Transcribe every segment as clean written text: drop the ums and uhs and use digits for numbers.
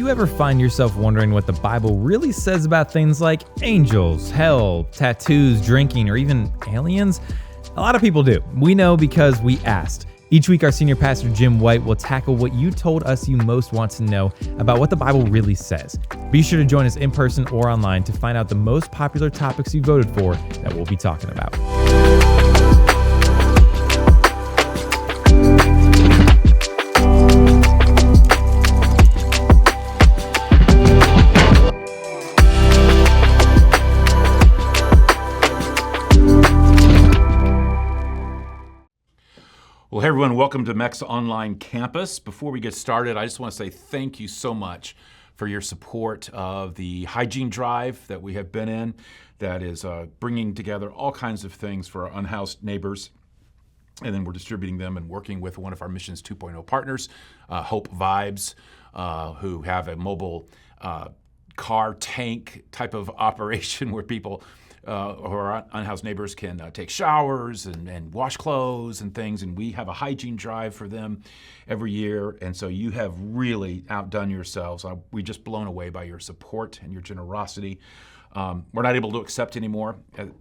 you ever find yourself wondering what the Bible really says about things like angels, hell, tattoos, drinking, or even aliens? A lot of people do. We know because we asked. Each week, our senior pastor, Jim White, will tackle what you told us you most want to know about what the Bible really says. Be sure to join us in person or online to find out the most popular topics you voted for that we'll be talking about. Well, hey everyone, welcome to Meck's online campus. Before we get started, I just want to say thank you so much for your support of the hygiene drive that we have been in, that is bringing together all kinds of things for our unhoused neighbors. And then we're distributing them and working with one of our Missions 2.0 partners, Hope Vibes, who have a mobile car tank type of operation where people who are unhoused neighbors can take showers and wash clothes and things, and we have a hygiene drive for them every year, and so you have really outdone yourselves. We're just blown away by your support and your generosity. We're not able to accept anymore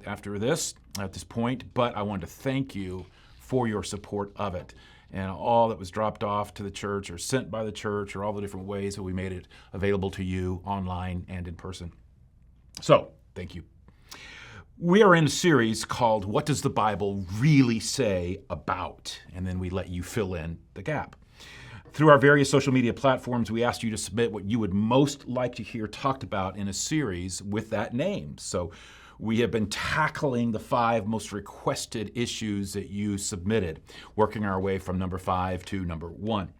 after this, at this point, but I wanted to thank you for your support of it, and all that was dropped off to the church or sent by the church, or all the different ways that we made it available to you online and in person. So, thank you. We are in a series called What Does the Bible Really Say About? And then we let you fill in the gap. Through our various social media platforms, we asked you to submit what you would most like to hear talked about in a series with that name. So we have been tackling the 5 most requested issues that you submitted, working our way from number 5 to number 1.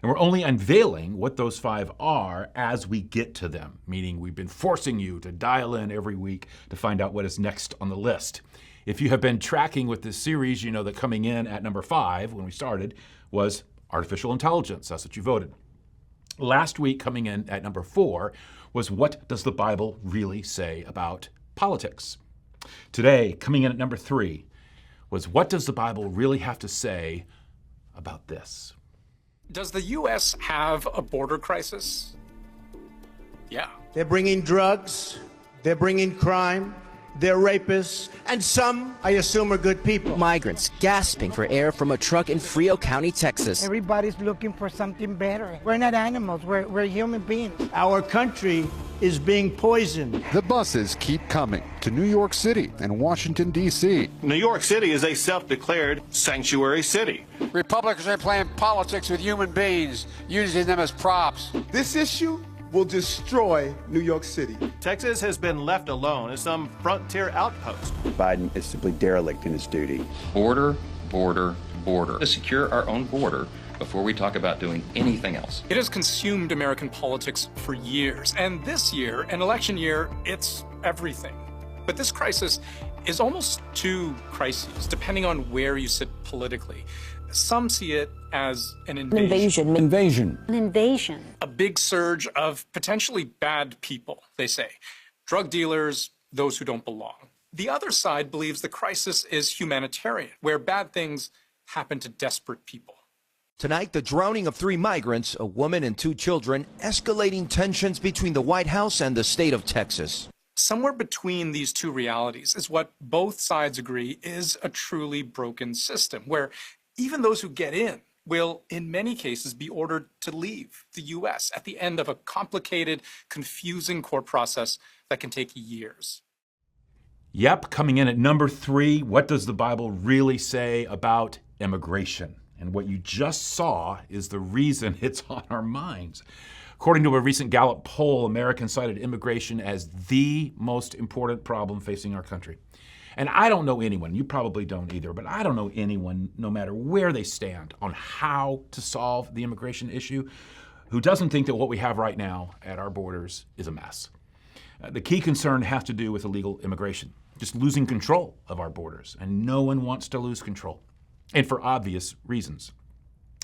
And we're only unveiling what those 5 are as we get to them, meaning we've been forcing you to dial in every week to find out what is next on the list. If you have been tracking with this series, you know that coming in at number 5 when we started was artificial intelligence. That's what you voted. Last week, coming in at number 4 was what does the Bible really say about politics? Today, coming in at number 3 was what does the Bible really have to say about this? Does the U.S. have a border crisis? Yeah. They're bringing drugs, they're bringing crime, they're rapists, and some, I assume, are good people. Migrants gasping for air from a truck in Frio County, Texas. Everybody's looking for something better. We're not animals, we're human beings. Our country is being poisoned. The buses keep coming to New York City and Washington, D.C. New York City is a self-declared sanctuary city. Republicans are playing politics with human beings, using them as props. This issue will destroy New York City. Texas has been left alone as some frontier outpost. Biden is simply derelict in his duty. Border, border, border. To secure our own border before we talk about doing anything else. It has consumed American politics for years, and this year, an election year, it's everything. But this crisis is almost 2 crises, depending on where you sit politically. Some see it as an invasion. An invasion. A big surge of potentially bad people, they say. Drug dealers, those who don't belong. The other side believes the crisis is humanitarian, where bad things happen to desperate people. Tonight, the drowning of 3 migrants, a woman and 2 children, escalating tensions between the White House and the state of Texas. Somewhere between these 2 realities is what both sides agree is a truly broken system, where even those who get in will, in many cases, be ordered to leave the U.S. at the end of a complicated, confusing court process that can take years. Yep, coming in at number 3, what does the Bible really say about immigration? And what you just saw is the reason it's on our minds. According to a recent Gallup poll, Americans cited immigration as the most important problem facing our country. And I don't know anyone, you probably don't either, but I don't know anyone, no matter where they stand on how to solve the immigration issue, who doesn't think that what we have right now at our borders is a mess. The key concern has to do with illegal immigration, just losing control of our borders, and no one wants to lose control, and for obvious reasons.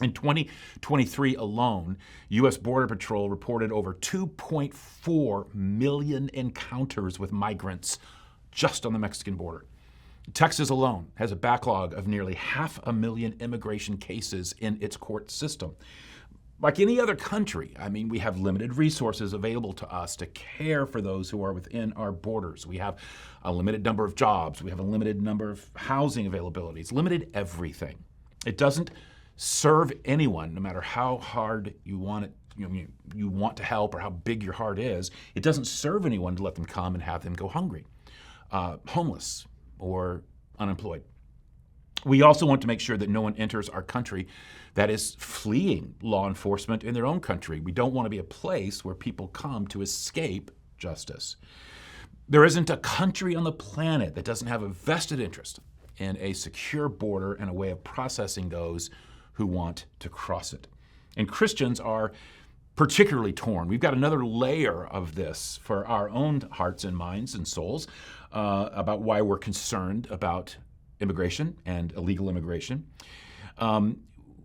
In 2023 alone, U.S. Border Patrol reported over 2.4 million encounters with migrants just on the Mexican border. Texas alone has a backlog of nearly 500,000 immigration cases in its court system. Like any other country, we have limited resources available to us to care for those who are within our borders. We have a limited number of jobs. We have a limited number of housing availabilities, limited everything. It doesn't serve anyone, no matter how hard you want it, you want to help or how big your heart is. It doesn't serve anyone to let them come and have them go hungry, homeless, or unemployed. We also want to make sure that no one enters our country that is fleeing law enforcement in their own country. We don't want to be a place where people come to escape justice. There isn't a country on the planet that doesn't have a vested interest in a secure border and a way of processing those who want to cross it. And Christians are particularly torn. We've got another layer of this for our own hearts and minds and souls about why we're concerned about immigration and illegal immigration.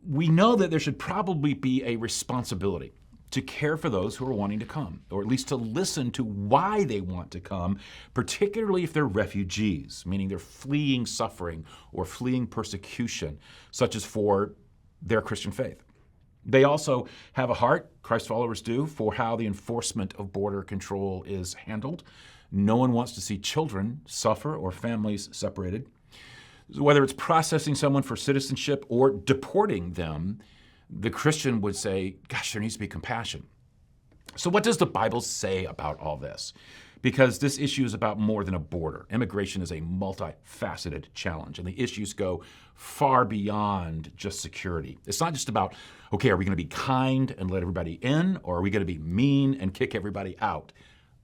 We know that there should probably be a responsibility to care for those who are wanting to come, or at least to listen to why they want to come, particularly if they're refugees, meaning they're fleeing suffering or fleeing persecution, such as for their Christian faith. They also have a heart, Christ followers do, for how the enforcement of border control is handled. No one wants to see children suffer or families separated. Whether it's processing someone for citizenship or deporting them, the Christian would say, gosh, there needs to be compassion. So what does the Bible say about all this? Because this issue is about more than a border. Immigration is a multifaceted challenge, and the issues go far beyond just security. It's not just about, okay, are we going to be kind and let everybody in, or are we going to be mean and kick everybody out?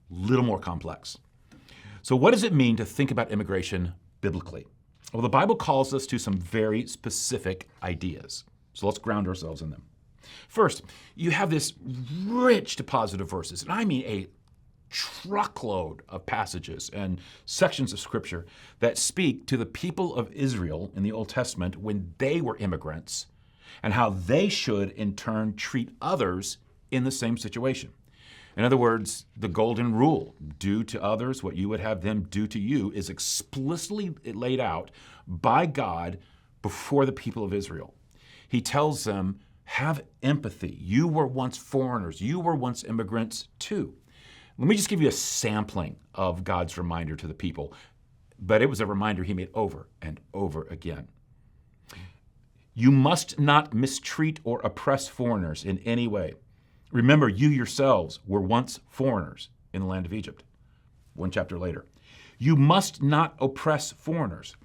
A little more complex. So what does it mean to think about immigration biblically? Well, the Bible calls us to some very specific ideas. So let's ground ourselves in them. First, you have this rich deposit of verses, and I mean a truckload of passages and sections of Scripture that speak to the people of Israel in the Old Testament when they were immigrants and how they should, in turn, treat others in the same situation. In other words, the golden rule, do to others what you would have them do to you, is explicitly laid out by God before the people of Israel. He tells them, have empathy. You were once foreigners. You were once immigrants too. Let me just give you a sampling of God's reminder to the people, but it was a reminder he made over and over again. You must not mistreat or oppress foreigners in any way. Remember, you yourselves were once foreigners in the land of Egypt. One chapter later. You must not oppress foreigners.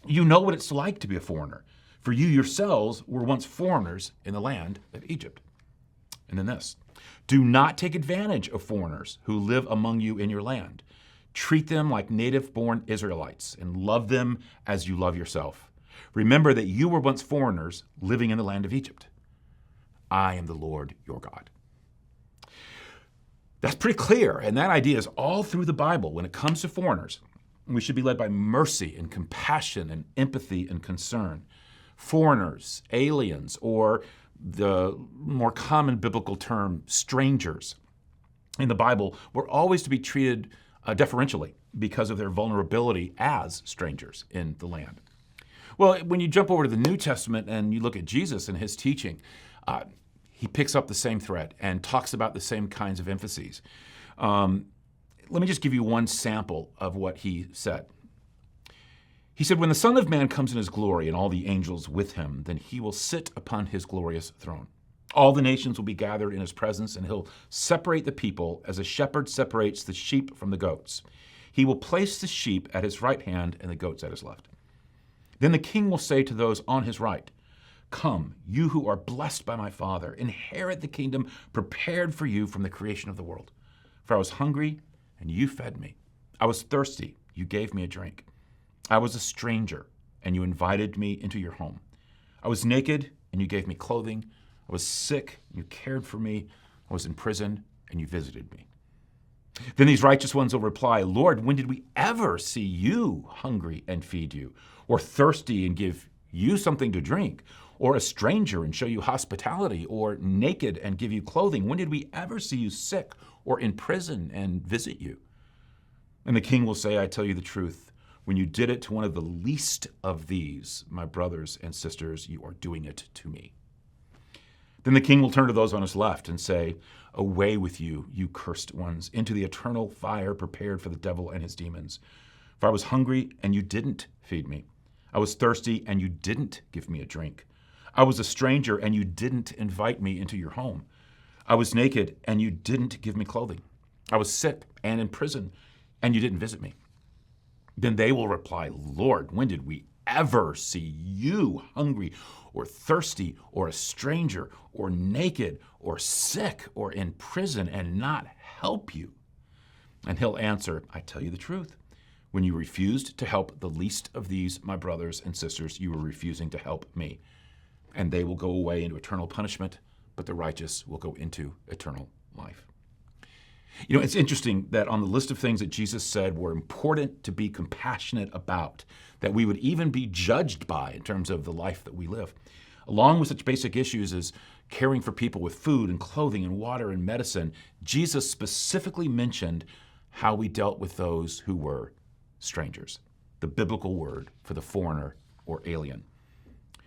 You know what it's like to be a foreigner, for you yourselves were once foreigners in the land of Egypt. And then this. Do not take advantage of foreigners who live among you in your land. Treat them like native-born Israelites and love them as you love yourself. Remember that you were once foreigners living in the land of Egypt. I am the Lord your God. That's pretty clear, and that idea is all through the Bible. When it comes to foreigners, we should be led by mercy and compassion and empathy and concern. Foreigners, aliens, or the more common biblical term, strangers, in the Bible, were always to be treated deferentially because of their vulnerability as strangers in the land. Well, when you jump over to the New Testament and you look at Jesus and his teaching, he picks up the same thread and talks about the same kinds of emphases. Let me just give you one sample of what he said. He said, when the Son of Man comes in his glory and all the angels with him, then he will sit upon his glorious throne. All the nations will be gathered in his presence, and he'll separate the people as a shepherd separates the sheep from the goats. He will place the sheep at his right hand and the goats at his left. Then the king will say to those on his right, come, you who are blessed by my Father, inherit the kingdom prepared for you from the creation of the world. For I was hungry, and you fed me. I was thirsty, you gave me a drink. I was a stranger, and you invited me into your home. I was naked, and you gave me clothing. I was sick, and you cared for me. I was in prison, and you visited me. Then these righteous ones will reply, Lord, when did we ever see you hungry and feed you, or thirsty and give you something to drink, or a stranger and show you hospitality, or naked and give you clothing? When did we ever see you sick or in prison and visit you? And the king will say, I tell you the truth. When you did it to one of the least of these, my brothers and sisters, you are doing it to me. Then the king will turn to those on his left and say, "Away with you, you cursed ones, into the eternal fire prepared for the devil and his demons. For I was hungry, and you didn't feed me. I was thirsty, and you didn't give me a drink. I was a stranger, and you didn't invite me into your home. I was naked, and you didn't give me clothing. I was sick and in prison, and you didn't visit me." Then they will reply, "Lord, when did we ever see you hungry or thirsty or a stranger or naked or sick or in prison and not help you?" And he'll answer, "I tell you the truth. When you refused to help the least of these, my brothers and sisters, you were refusing to help me." And they will go away into eternal punishment, but the righteous will go into eternal life. You know, it's interesting that on the list of things that Jesus said were important to be compassionate about, that we would even be judged by in terms of the life that we live, along with such basic issues as caring for people with food and clothing and water and medicine, Jesus specifically mentioned how we dealt with those who were strangers, the biblical word for the foreigner or alien,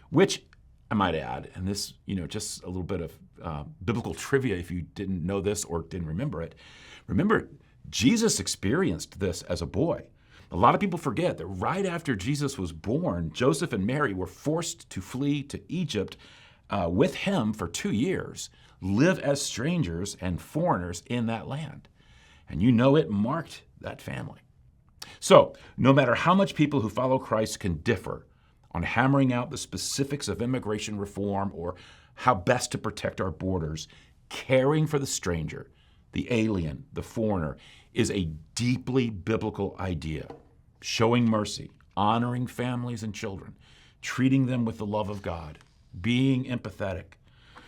which I might add, and this, just a little bit of biblical trivia if you didn't know this or didn't remember it. Remember, Jesus experienced this as a boy. A lot of people forget that right after Jesus was born, Joseph and Mary were forced to flee to Egypt with him for 2 years, live as strangers and foreigners in that land. And it marked that family. So, no matter how much people who follow Christ can differ on hammering out the specifics of immigration reform or how best to protect our borders, caring for the stranger, the alien, the foreigner, is a deeply biblical idea. Showing mercy, honoring families and children, treating them with the love of God, being empathetic.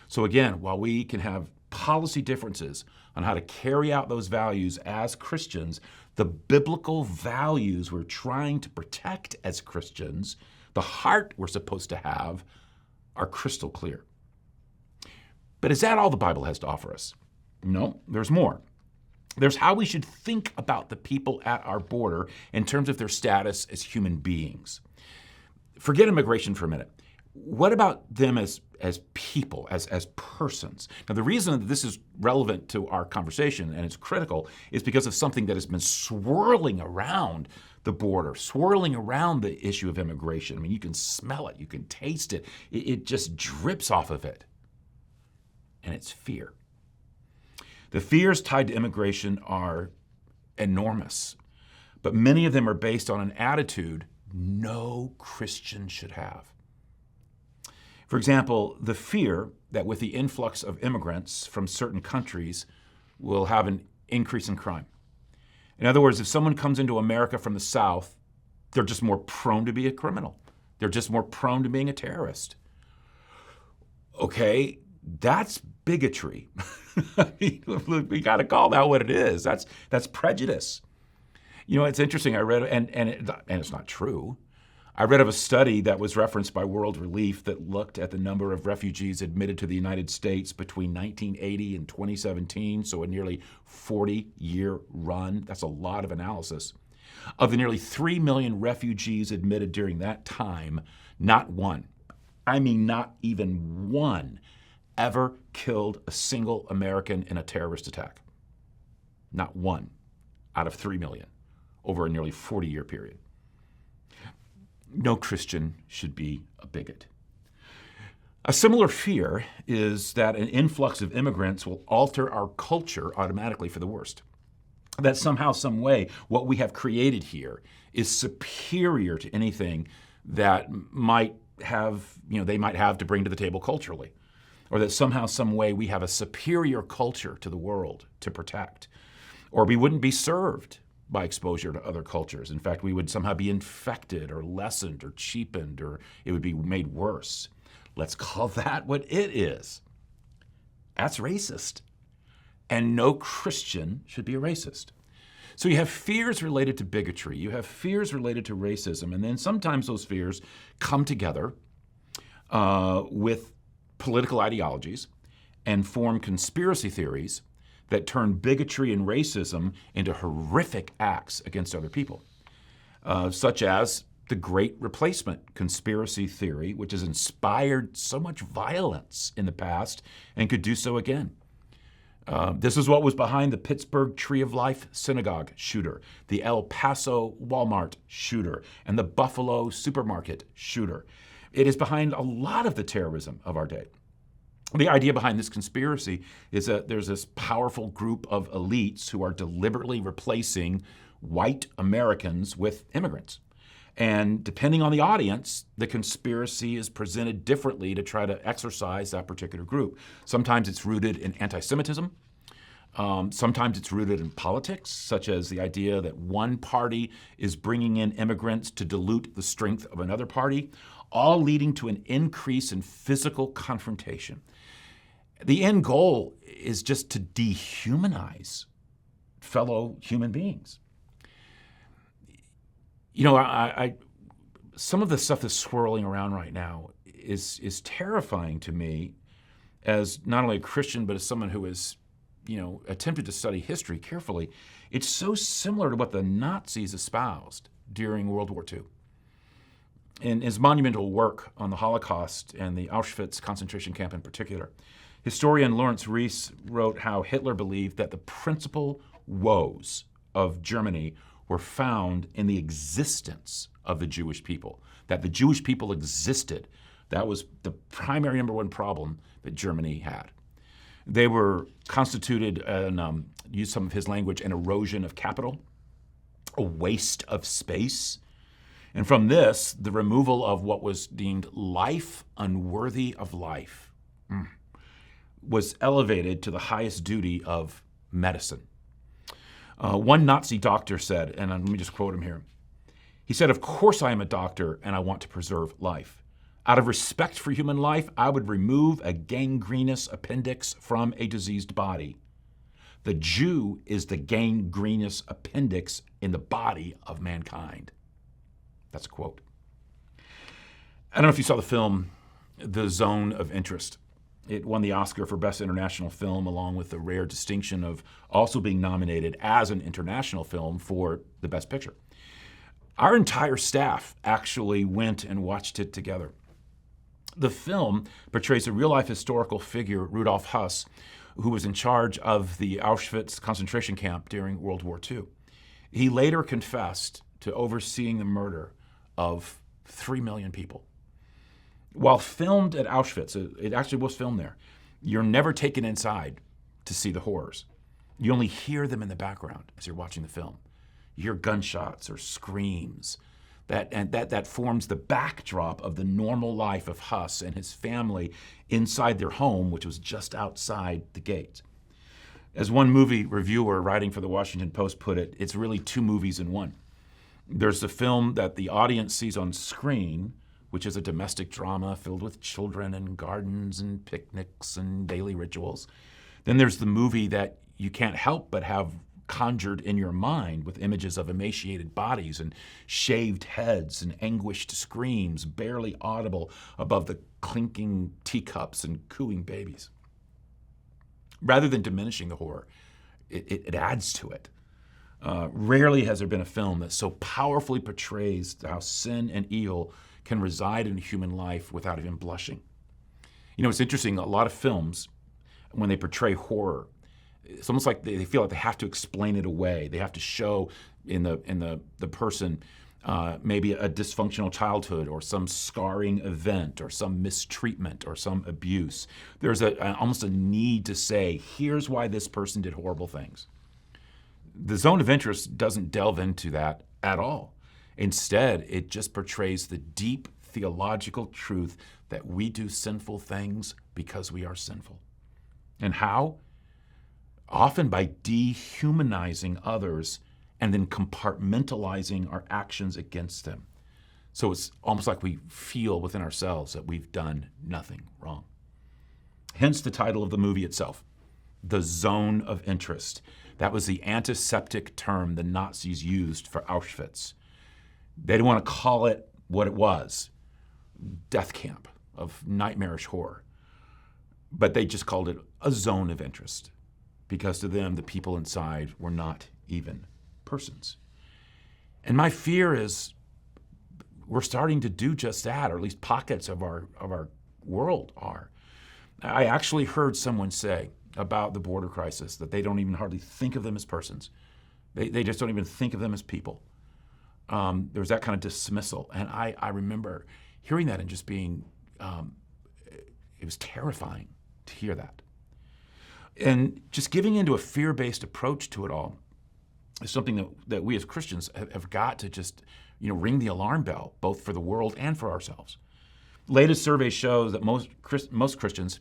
So again, while we can have policy differences on how to carry out those values as Christians, the biblical values we're trying to protect as Christians, the heart we're supposed to have, are crystal clear. But is that all the Bible has to offer us? No, there's more. There's how we should think about the people at our border in terms of their status as human beings. Forget immigration for a minute. What about them as people, as persons? Now, the reason that this is relevant to our conversation and it's critical is because of something that has been swirling around the border, swirling around the issue of immigration. I mean, you can smell it, you can taste it. It just drips off of it. And it's fear. The fears tied to immigration are enormous, but many of them are based on an attitude no Christian should have. For example, the fear that with the influx of immigrants from certain countries, we'll have an increase in crime. In other words, if someone comes into America from the South, they're just more prone to be a criminal. They're just more prone to being a terrorist. Okay, that's bigotry. We got to call that what it is. That's prejudice. It's interesting. I read, and it's not true. I read of a study that was referenced by World Relief that looked at the number of refugees admitted to the United States between 1980 and 2017, so a nearly 40-year run. That's a lot of analysis. Of the nearly 3 million refugees admitted during that time, not one, I mean not even one, ever killed a single American in a terrorist attack. Not one out of 3 million over a nearly 40-year period. No Christian should be a bigot. A similar fear is that an influx of immigrants will alter our culture automatically for the worst. That somehow, some way, what we have created here is superior to anything that might have, they might have to bring to the table culturally. Or that somehow, some way, we have a superior culture to the world to protect. Or we wouldn't be served by exposure to other cultures. In fact, we would somehow be infected or lessened or cheapened, or it would be made worse. Let's call that what it is. That's racist. And no Christian should be a racist. So you have fears related to bigotry, you have fears related to racism, and then sometimes those fears come together with political ideologies and form conspiracy theories that turn bigotry and racism into horrific acts against other people, such as the Great Replacement conspiracy theory, which has inspired so much violence in the past and could do so again. This is what was behind the Pittsburgh Tree of Life synagogue shooter, the El Paso Walmart shooter, and the Buffalo supermarket shooter. It is behind a lot of the terrorism of our day. The idea behind this conspiracy is that there's this powerful group of elites who are deliberately replacing white Americans with immigrants. And depending on the audience, the conspiracy is presented differently to try to exercise that particular group. Sometimes it's rooted in anti-Semitism. Sometimes it's rooted in politics, such as the idea that one party is bringing in immigrants to dilute the strength of another party, all leading to an increase in physical confrontation. The end goal is just to dehumanize fellow human beings. You know, some of the stuff that's swirling around right now is terrifying to me as not only a Christian, but as someone who has, attempted to study history carefully. It's so similar to what the Nazis espoused during World War II. In his monumental work on the Holocaust and the Auschwitz concentration camp in particular, historian Lawrence Rees wrote how Hitler believed that the principal woes of Germany were found in the existence of the Jewish people, that the Jewish people existed. That was the primary number one problem that Germany had. They were constituted, and use some of his language, an erosion of capital, a waste of space. And from this, the removal of what was deemed life unworthy of life was elevated to the highest duty of medicine. One Nazi doctor said, and let me just quote him here. He said, "Of course I am a doctor and I want to preserve life. Out of respect for human life, I would remove a gangrenous appendix from a diseased body. The Jew is the gangrenous appendix in the body of mankind." That's a quote. I don't know if you saw the film, The Zone of Interest. It won the Oscar for Best International Film, along with the rare distinction of also being nominated as an international film for the Best Picture. Our entire staff actually went and watched it together. The film portrays a real-life historical figure, Rudolf Höss, who was in charge of the Auschwitz concentration camp during World War II. He later confessed to overseeing the murder of 3 million people. While filmed at Auschwitz, it actually was filmed there, you're never taken inside to see the horrors. You only hear them in the background as you're watching the film. You hear gunshots or screams. That forms the backdrop of the normal life of Höss and his family inside their home, which was just outside the gate. As one movie reviewer writing for the Washington Post put it, it's really 2 movies in one. There's the film that the audience sees on screen, which is a domestic drama filled with children and gardens and picnics and daily rituals. Then there's the movie that you can't help but have conjured in your mind with images of emaciated bodies and shaved heads and anguished screams barely audible above the clinking teacups and cooing babies. Rather than diminishing the horror, it adds to it. Rarely has there been a film that so powerfully portrays how sin and evil can reside in human life without even blushing. You know, it's interesting, a lot of films, when they portray horror, it's almost like they feel like they have to explain it away. They have to show in the person maybe a dysfunctional childhood or some scarring event or some mistreatment or some abuse. There's almost a need to say, here's why this person did horrible things. The Zone of Interest doesn't delve into that at all. Instead, it just portrays the deep theological truth that we do sinful things because we are sinful. And how? Often by dehumanizing others and then compartmentalizing our actions against them. So it's almost like we feel within ourselves that we've done nothing wrong. Hence the title of the movie itself, The Zone of Interest. That was the antiseptic term the Nazis used for Auschwitz. They didn't want to call it what it was, death camp of nightmarish horror. But they just called it a zone of interest, because to them, the people inside were not even persons. And my fear is we're starting to do just that, or at least pockets of our world are. I actually heard someone say about the border crisis that they don't even hardly think of them as persons. They just don't even think of them as people. There was that kind of dismissal. And I remember hearing that and just being, it was terrifying to hear that. And just giving into a fear-based approach to it all is something that we as Christians have got to just, ring the alarm bell, both for the world and for ourselves. Latest survey shows that more Christians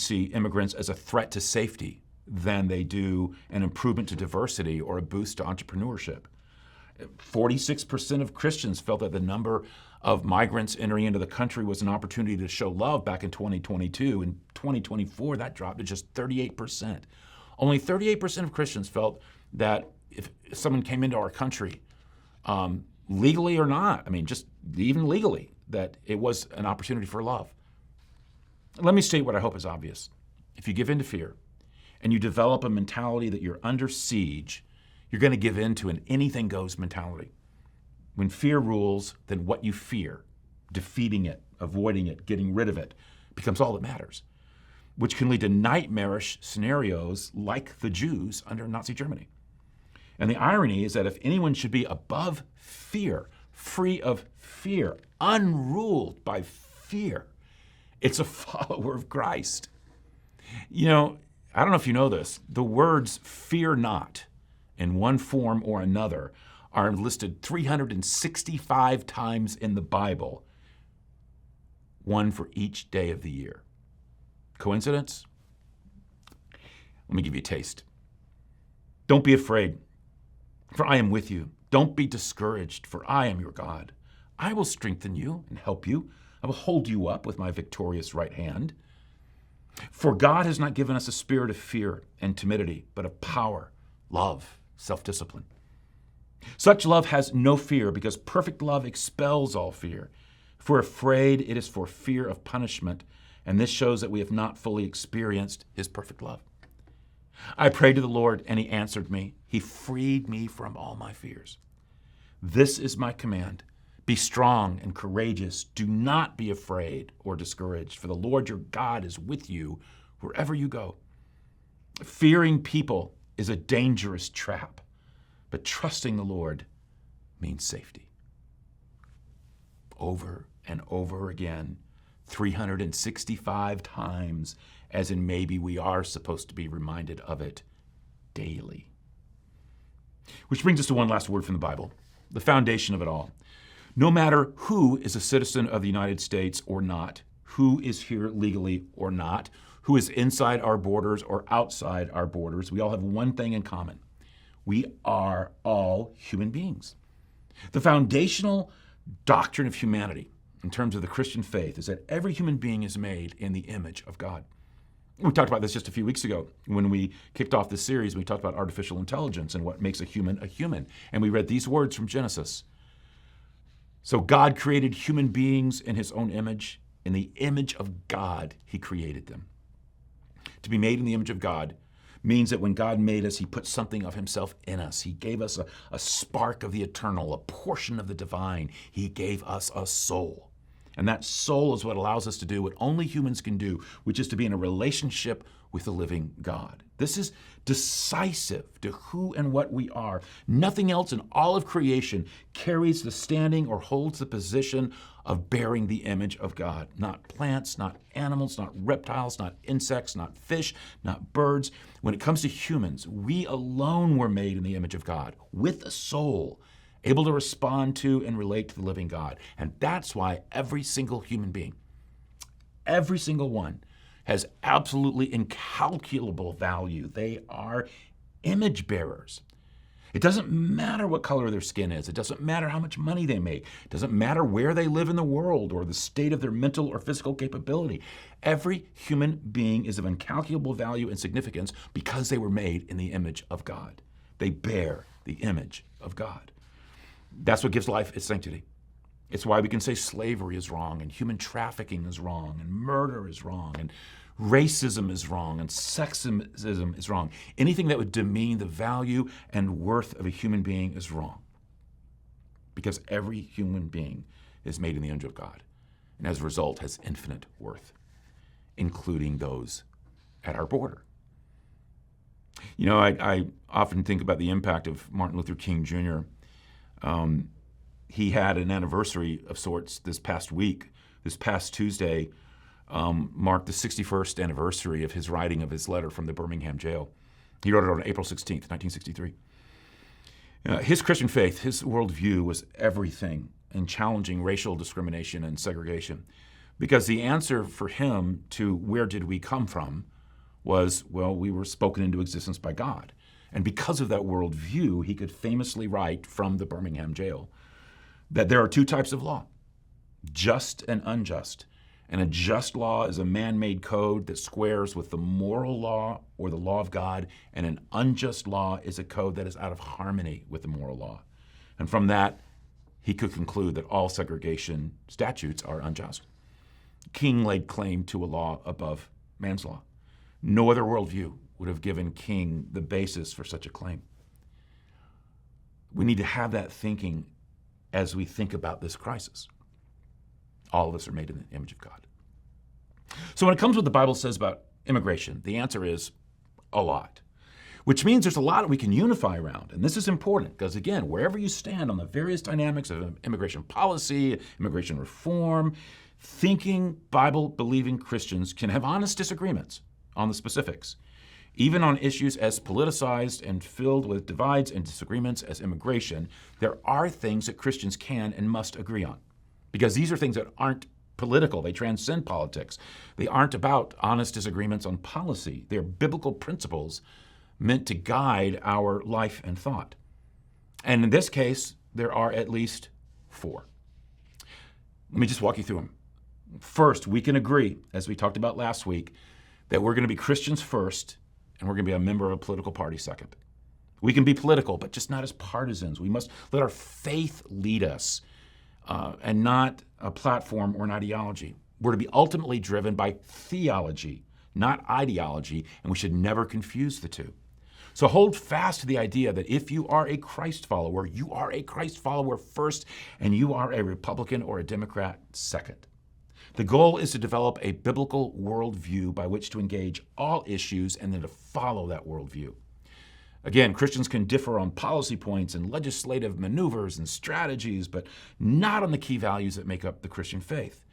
see immigrants as a threat to safety than they do an improvement to diversity or a boost to entrepreneurship. 46% of Christians felt that the number of migrants entering into the country was an opportunity to show love back in 2022. In 2024, that dropped to just 38%. Only 38% of Christians felt that if someone came into our country, legally or not, just even legally, that it was an opportunity for love. Let me state what I hope is obvious. If you give in to fear and you develop a mentality that you're under siege, you're going to give in to an anything goes mentality. When fear rules, then what you fear, defeating it, avoiding it, getting rid of it, becomes all that matters, which can lead to nightmarish scenarios like the Jews under Nazi Germany. And the irony is that if anyone should be above fear, free of fear, unruled by fear, it's a follower of Christ. I don't know if you know this, the words fear not in one form or another are listed 365 times in the Bible, one for each day of the year. Coincidence? Let me give you a taste. Don't be afraid, for I am with you. Don't be discouraged, for I am your God. I will strengthen you and help you. I will hold you up with my victorious right hand. For God has not given us a spirit of fear and timidity, but of power, love, self-discipline. Such love has no fear, because perfect love expels all fear. If we're afraid, it is for fear of punishment, and this shows that we have not fully experienced his perfect love. I prayed to the Lord, and he answered me. He freed me from all my fears. This is my command. Be strong and courageous. Do not be afraid or discouraged, for the Lord your God is with you wherever you go. Fearing people is a dangerous trap, but trusting the Lord means safety. Over and over again, 365 times, as in maybe we are supposed to be reminded of it daily. Which brings us to one last word from the Bible, the foundation of it all. No matter who is a citizen of the United States or not, who is here legally or not, who is inside our borders or outside our borders, we all have one thing in common. We are all human beings. The foundational doctrine of humanity in terms of the Christian faith is that every human being is made in the image of God. We talked about this just a few weeks ago when we kicked off this series. We talked about artificial intelligence and what makes a human, and we read these words from Genesis. So God created human beings in his own image. In the image of God, he created them. To be made in the image of God means that when God made us, he put something of himself in us. He gave us a spark of the eternal, a portion of the divine. He gave us a soul. And that soul is what allows us to do what only humans can do, which is to be in a relationship with the living God. This is decisive to who and what we are. Nothing else in all of creation carries the standing or holds the position of bearing the image of God. Not plants, not animals, not reptiles, not insects, not fish, not birds. When it comes to humans, we alone were made in the image of God, with a soul, able to respond to and relate to the living God. And that's why every single human being, every single one, has absolutely incalculable value. They are image bearers. It doesn't matter what color their skin is. It doesn't matter how much money they make. It doesn't matter where they live in the world or the state of their mental or physical capability. Every human being is of incalculable value and significance because they were made in the image of God. They bear the image of God. That's what gives life its sanctity. It's why we can say slavery is wrong, and human trafficking is wrong, and murder is wrong, and racism is wrong, and sexism is wrong. Anything that would demean the value and worth of a human being is wrong. because every human being is made in the image of God, and as a result has infinite worth, including those at our border. You know, I often think about the impact of Martin Luther King Jr. He had an anniversary of sorts this past week. This past Tuesday marked the 61st anniversary of his writing of his letter from the Birmingham jail. He wrote it on April 16th, 1963. His Christian faith, his worldview was everything in challenging racial discrimination and segregation, because the answer for him to where did we come from was, well, we were spoken into existence by God. And because of that worldview, he could famously write from the Birmingham jail that there are two types of law, just and unjust. And a just law is a man-made code that squares with the moral law or the law of God, and an unjust law is a code that is out of harmony with the moral law. And from that, he could conclude that all segregation statutes are unjust. King laid claim to a law above man's law. No other worldview would have given King the basis for such a claim. We need to have that thinking as we think about this crisis. All of us are made in the image of God. So when it comes to what the Bible says about immigration, the answer is a lot, which means there's a lot we can unify around. And this is important because, again, wherever you stand on the various dynamics of immigration policy, immigration reform, thinking Bible-believing Christians can have honest disagreements on the specifics, even on issues as politicized and filled with divides and disagreements as immigration. There are things that Christians can and must agree on, because these are things that aren't political. They transcend politics. They aren't about honest disagreements on policy. They're biblical principles meant to guide our life and thought. And in this case, there are at least 4. Let me just walk you through them. First, we can agree, as we talked about last week, that we're going to be Christians first, and we're going to be a member of a political party second. We can be political, but just not as partisans. We must let our faith lead us, and not a platform or an ideology. We're to be ultimately driven by theology, not ideology, and we should never confuse the two. So hold fast to the idea that if you are a Christ follower, you are a Christ follower first, and you are a Republican or a Democrat second. The goal is to develop a biblical worldview by which to engage all issues and then to follow that worldview. Again, Christians can differ on policy points and legislative maneuvers and strategies, but not on the key values that make up the Christian faith.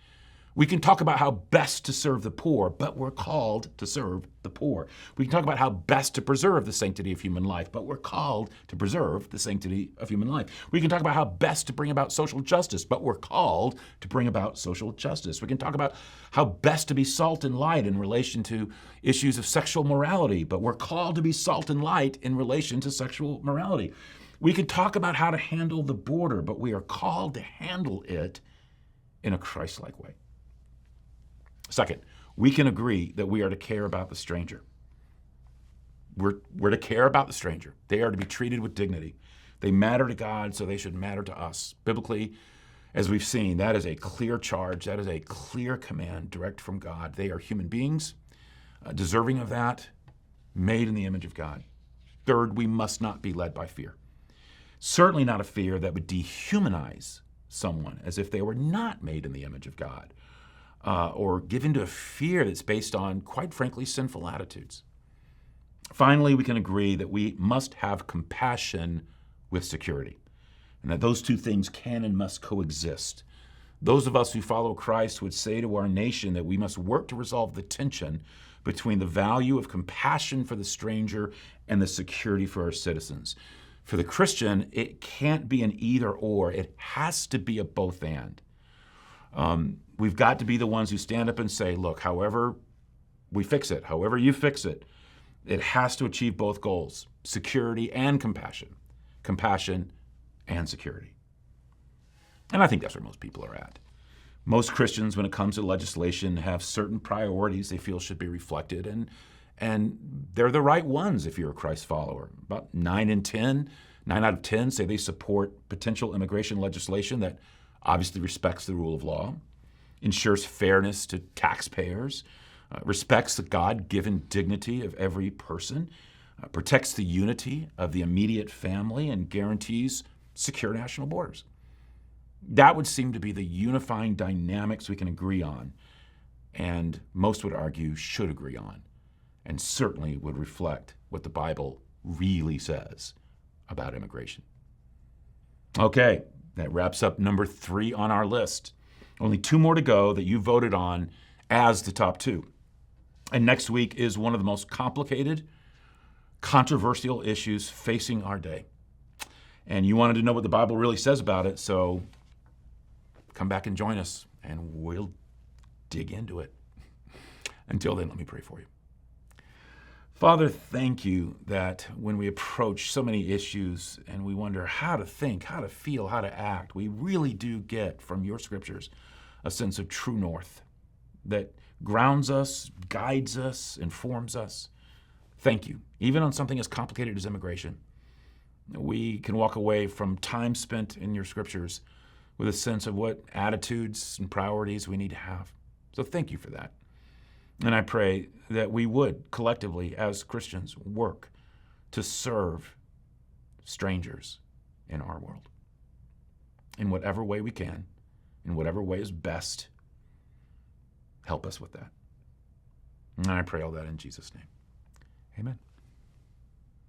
We can talk about how best to serve the poor, but we're called to serve the poor. We can talk about how best to preserve the sanctity of human life, but we're called to preserve the sanctity of human life. We can talk about how best to bring about social justice, but we're called to bring about social justice. We can talk about how best to be salt and light in relation to issues of sexual morality, but we're called to be salt and light in relation to sexual morality. We can talk about how to handle the border, but we are called to handle it in a Christ-like way. Second, we can agree that we are to care about the stranger. We're to care about the stranger. They are to be treated with dignity. They matter to God, so they should matter to us. Biblically, as we've seen, that is a clear charge. That is a clear command direct from God. They are human beings, deserving of that, made in the image of God. Third, we must not be led by fear. Certainly not a fear that would dehumanize someone as if they were not made in the image of God. Or give into a fear that's based on, quite frankly, sinful attitudes. Finally, we can agree that we must have compassion with security, and that those two things can and must coexist. Those of us who follow Christ would say to our nation that we must work to resolve the tension between the value of compassion for the stranger and the security for our citizens. For the Christian, it can't be an either or. It has to be a both and. We've got to be the ones who stand up and say, look, however we fix it, however you fix it, it has to achieve both goals, security and compassion, compassion and security. And I think that's where most people are at. Most Christians, when it comes to legislation, have certain priorities they feel should be reflected, and they're the right ones if you're a Christ follower. About 9 out of 10 say they support potential immigration legislation that obviously respects the rule of law, ensures fairness to taxpayers, respects the God-given dignity of every person, protects the unity of the immediate family, and guarantees secure national borders. That would seem to be the unifying dynamics we can agree on, and most would argue should agree on, and certainly would reflect what the Bible really says about immigration. Okay, that wraps up number 3 on our list. Only 2 more to go that you voted on as the top 2. And next week is one of the most complicated, controversial issues facing our day. And you wanted to know what the Bible really says about it, so come back and join us, and we'll dig into it. Until then, let me pray for you. Father, thank you that when we approach so many issues and we wonder how to think, how to feel, how to act, we really do get from your scriptures a sense of true north that grounds us, guides us, informs us. Thank you. Even on something as complicated as immigration, we can walk away from time spent in your scriptures with a sense of what attitudes and priorities we need to have. So thank you for that. And I pray that we would collectively as Christians work to serve strangers in our world in whatever way we can, in whatever way is best. Help us with that. And I pray all that in Jesus' name. Amen.